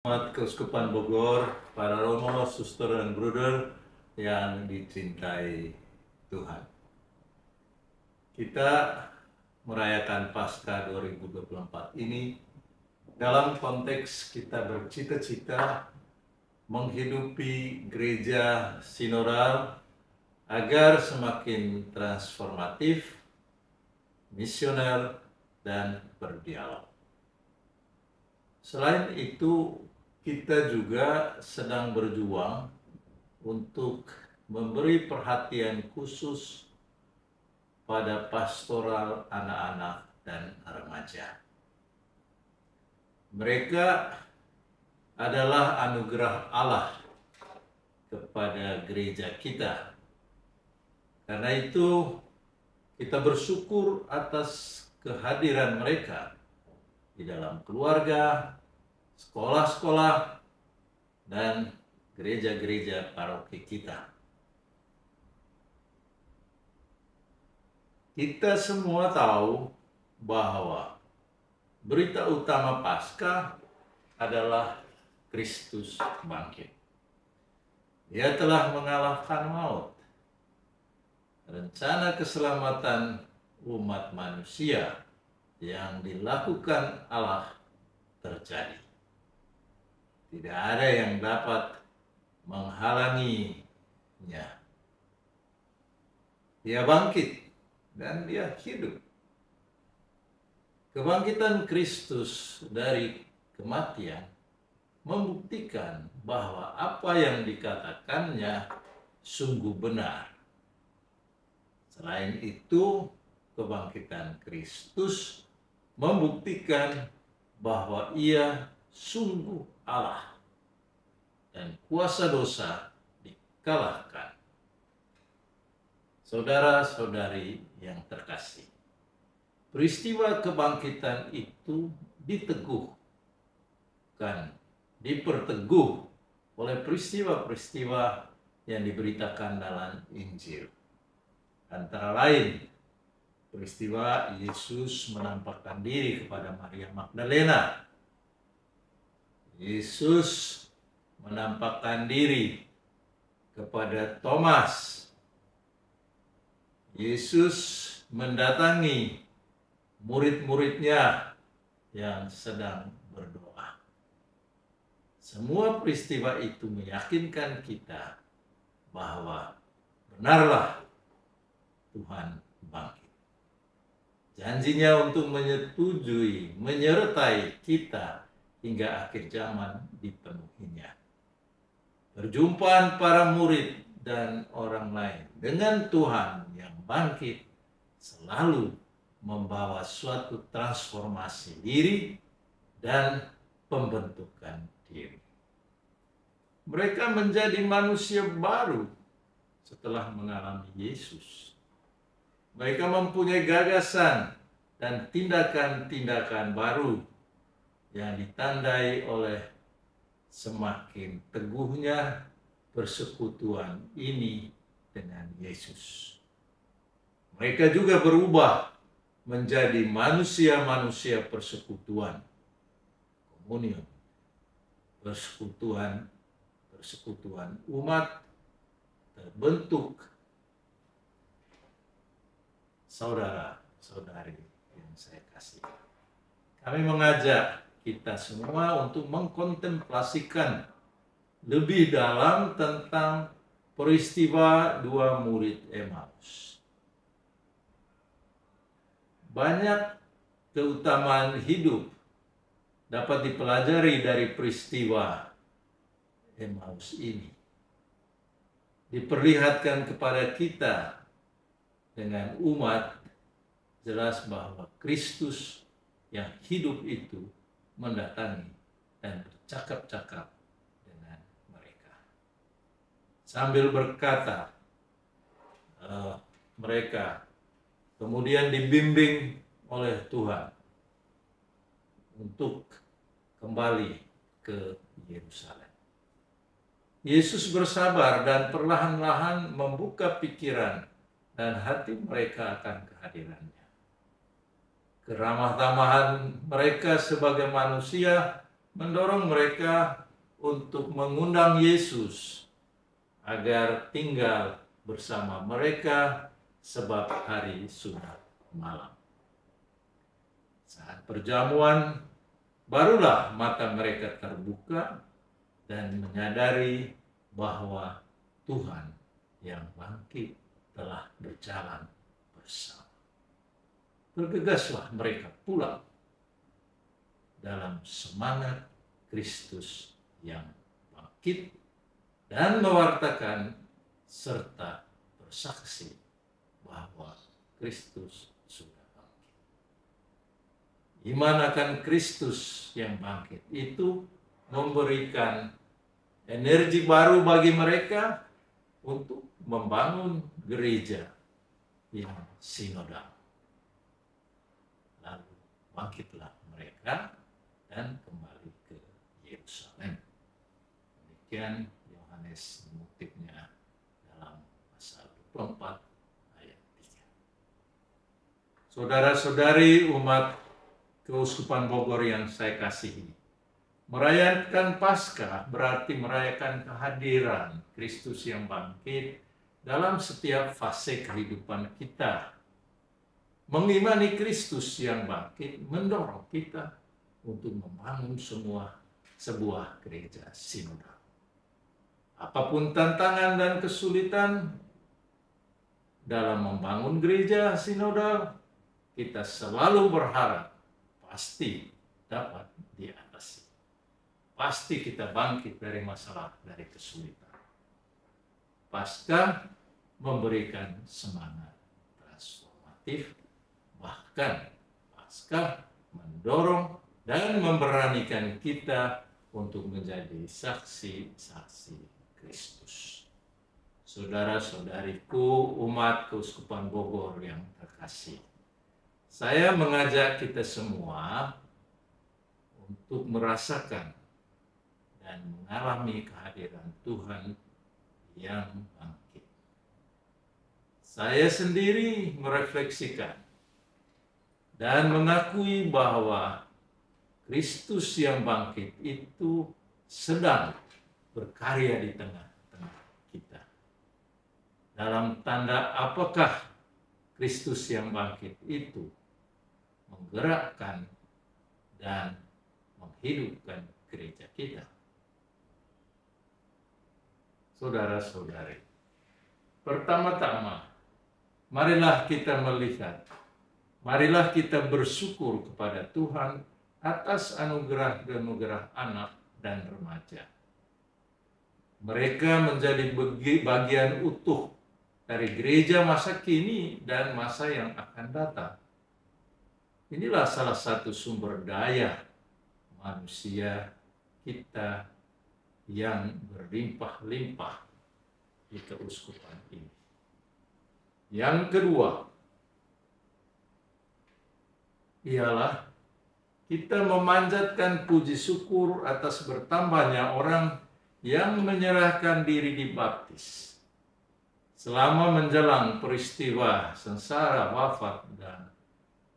Umat Keuskupan Bogor, para romo, suster, dan bruder yang dicintai Tuhan. Kita merayakan Paskah 2024 ini dalam konteks kita bercita-cita menghidupi gereja sinodal agar semakin transformatif, misioner, dan berdialog. Selain itu, kita juga sedang berjuang untuk memberi perhatian khusus pada pastoral anak-anak dan remaja. Mereka adalah anugerah Allah kepada gereja kita. Karena itu, kita bersyukur atas kehadiran mereka di dalam keluarga, sekolah-sekolah, dan gereja-gereja paroki kita. Kita semua tahu bahwa berita utama Paskah adalah Kristus bangkit. Dia telah mengalahkan maut. Rencana keselamatan umat manusia yang dilakukan Allah terjadi. Tidak ada yang dapat menghalanginya. Dia bangkit dan dia hidup. Kebangkitan Kristus dari kematian membuktikan bahwa apa yang dikatakannya sungguh benar. Selain itu, kebangkitan Kristus membuktikan bahwa ia sungguh Allah dan kuasa dosa dikalahkan. Saudara-saudari yang terkasih, peristiwa kebangkitan itu diperteguh oleh peristiwa-peristiwa yang diberitakan dalam Injil. Antara lain, peristiwa Yesus menampakkan diri kepada Maria Magdalena. Yesus menampakkan diri kepada Thomas. Yesus mendatangi murid-muridnya yang sedang berdoa. Semua peristiwa itu meyakinkan kita bahwa benarlah Tuhan bangkit. Janjinya untuk menyetujui, menyertai kita hingga akhir zaman dipenuhinya. Perjumpaan para murid dan orang lain dengan Tuhan yang bangkit selalu membawa suatu transformasi diri dan pembentukan diri. Mereka menjadi manusia baru setelah mengalami Yesus. Mereka mempunyai gagasan dan tindakan-tindakan baru yang ditandai oleh semakin teguhnya persekutuan ini dengan Yesus. Mereka juga berubah menjadi manusia-manusia persekutuan, komunion, persekutuan umat terbentuk saudara-saudari yang saya kasih. Kami mengajak kita semua untuk mengkontemplasikan lebih dalam tentang peristiwa dua murid Emmaus. Banyak keutamaan hidup dapat dipelajari dari peristiwa Emmaus ini. Diperlihatkan kepada kita dengan umat jelas bahwa Kristus yang hidup itu mendatangi dan bercakap-cakap dengan mereka. Sambil berkata, mereka kemudian dibimbing oleh Tuhan untuk kembali ke Yerusalem. Yesus bersabar dan perlahan-lahan membuka pikiran dan hati mereka akan kehadirannya. Keramah-tamahan mereka sebagai manusia mendorong mereka untuk mengundang Yesus agar tinggal bersama mereka sebab hari sudah malam. Saat perjamuan, barulah mata mereka terbuka dan menyadari bahwa Tuhan yang bangkit telah berjalan bersama. Bergegaslah mereka pulang dalam semangat Kristus yang bangkit dan mewartakan serta bersaksi bahwa Kristus sudah bangkit. Iman akan Kristus yang bangkit itu memberikan energi baru bagi mereka untuk membangun gereja yang sinodal. Lalu bangkitlah mereka dan kembali ke Yerusalem. Demikian Yohanes mengutipnya dalam pasal 24 ayat 3. Saudara-saudari umat Keuskupan Bogor yang saya kasihi, merayakan Paskah berarti merayakan kehadiran Kristus yang bangkit dalam setiap fase kehidupan kita. Mengimani Kristus yang bangkit mendorong kita untuk membangun sebuah gereja sinodal. Apapun tantangan dan kesulitan dalam membangun gereja sinodal, kita selalu berharap pasti dapat diatasi. Pasti kita bangkit dari masalah, dari kesulitan. Paskah memberikan semangat transformatif, bahkan Paskah mendorong dan memberanikan kita untuk menjadi saksi-saksi Kristus. Saudara-saudariku umat Keuskupan Bogor yang terkasih, saya mengajak kita semua untuk merasakan dan mengalami kehadiran Tuhan yang bangkit. Saya sendiri merefleksikan dan mengakui bahwa Kristus yang bangkit itu sedang berkarya di tengah-tengah kita. Dalam tanda apakah Kristus yang bangkit itu menggerakkan dan menghidupkan gereja kita. Saudara-saudari, pertama-tama, marilah kita melihat, marilah kita bersyukur kepada Tuhan atas anugerah-anugerah anak dan remaja. Mereka menjadi bagian utuh dari gereja masa kini dan masa yang akan datang. Inilah salah satu sumber daya manusia kita yang berlimpah-limpah di keuskupan ini. Yang kedua, ialah kita memanjatkan puji syukur atas bertambahnya orang yang menyerahkan diri dibaptis. Selama menjelang peristiwa sengsara, wafat, dan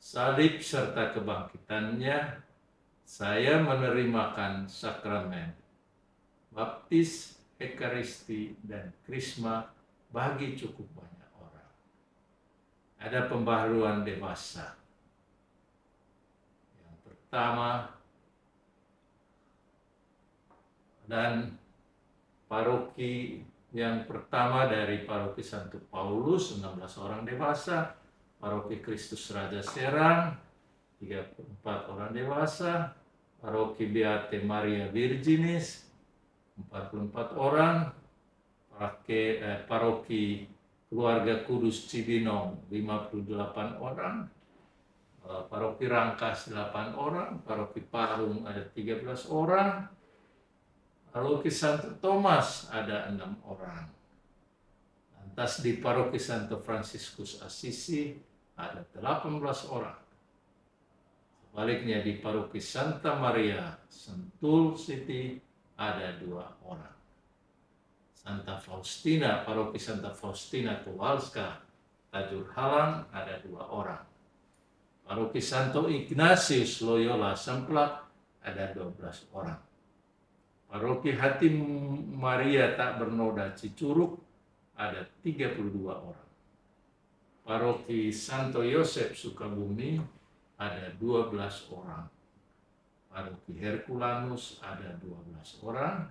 salib serta kebangkitannya, saya menerimakan sakramen baptis, ekaristi, dan krisma bagi cukup banyak orang. Ada pembaharuan dewasa. Yang pertama, dan paroki yang pertama dari paroki Santo Paulus, 16 orang dewasa, paroki Kristus Raja Serang, 34 orang dewasa, paroki Beate Maria Virginis, 44 orang, paroki Keluarga Kudus Cibinong, 58 orang, paroki Rangkas 8 orang, paroki Parung ada 13 orang, paroki Santo Thomas ada 6 orang. Lantas di paroki Santo Fransiskus Assisi ada 18 orang. Sebaliknya di paroki Santa Maria Sentul City ada 2 orang. Santa Faustina, paroki Santa Faustina Kowalska, Tajur Halang ada 2 orang. Paroki Santo Ignatius Loyola Semplak ada 12 orang. Paroki Hati Maria Tak Bernoda Cicurug ada 32 orang. Paroki Santo Yosef Sukabumi ada 12 orang. Paroki Herculanus ada 12 orang.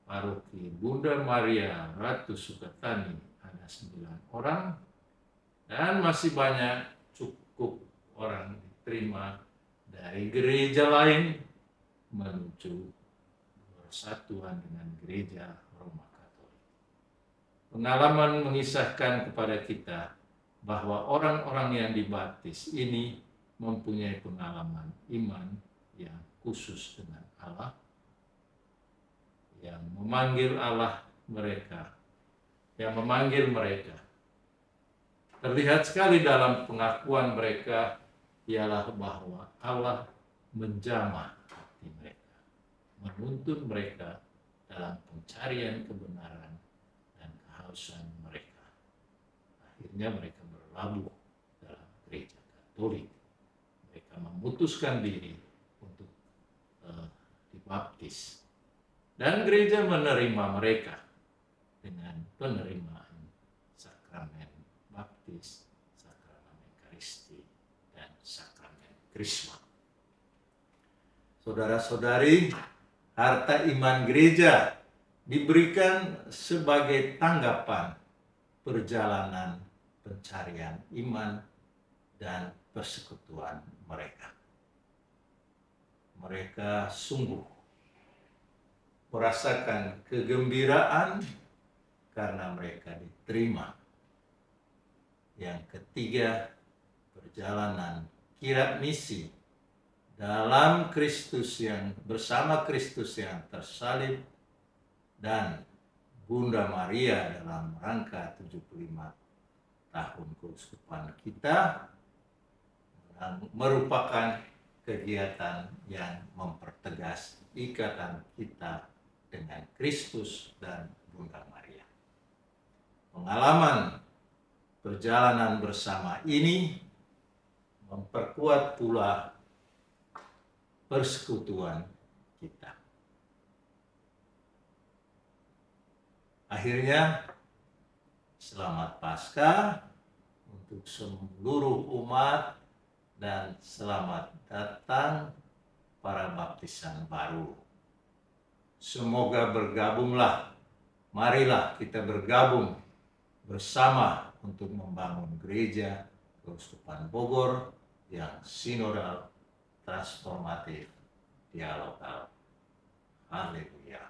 Paroki Bunda Maria Ratu Sukatani ada 9 orang. Dan masih banyak cukup orang diterima dari gereja lain menuju persatuan dengan gereja Roma Katolik. Pengalaman mengisahkan kepada kita bahwa orang-orang yang dibaptis ini mempunyai pengalaman iman yang khusus dengan Allah, yang memanggil mereka. Terlihat sekali dalam pengakuan mereka ialah bahwa Allah menjamah hati mereka, menuntun mereka dalam pencarian kebenaran dan kehausan mereka. Akhirnya mereka berlabuh dalam gereja Katolik. Mereka memutuskan diri untuk dibaptis. Dan gereja menerima mereka dengan penerimaan sakramen baptis, sakramen Ekaristi, dan sakramen Krisma. Saudara-saudari, harta iman gereja diberikan sebagai tanggapan perjalanan pencarian iman dan persekutuan mereka. Mereka sungguh merasakan kegembiraan karena mereka diterima. Yang ketiga, perjalanan kirab misi dalam Kristus yang bersama Kristus yang tersalib dan Bunda Maria dalam rangka 75 tahun keuskupan kita merupakan kegiatan yang mempertegas ikatan kita dengan Kristus dan Bunda Maria. Pengalaman perjalanan bersama ini memperkuat pula persekutuan kita. Akhirnya, selamat Paskah untuk seluruh umat dan selamat datang para baptisan baru. Semoga bergabunglah, marilah kita bergabung bersama untuk membangun gereja Keuskupan Bogor yang sinodal, transformatif, dialogal. Haleluya.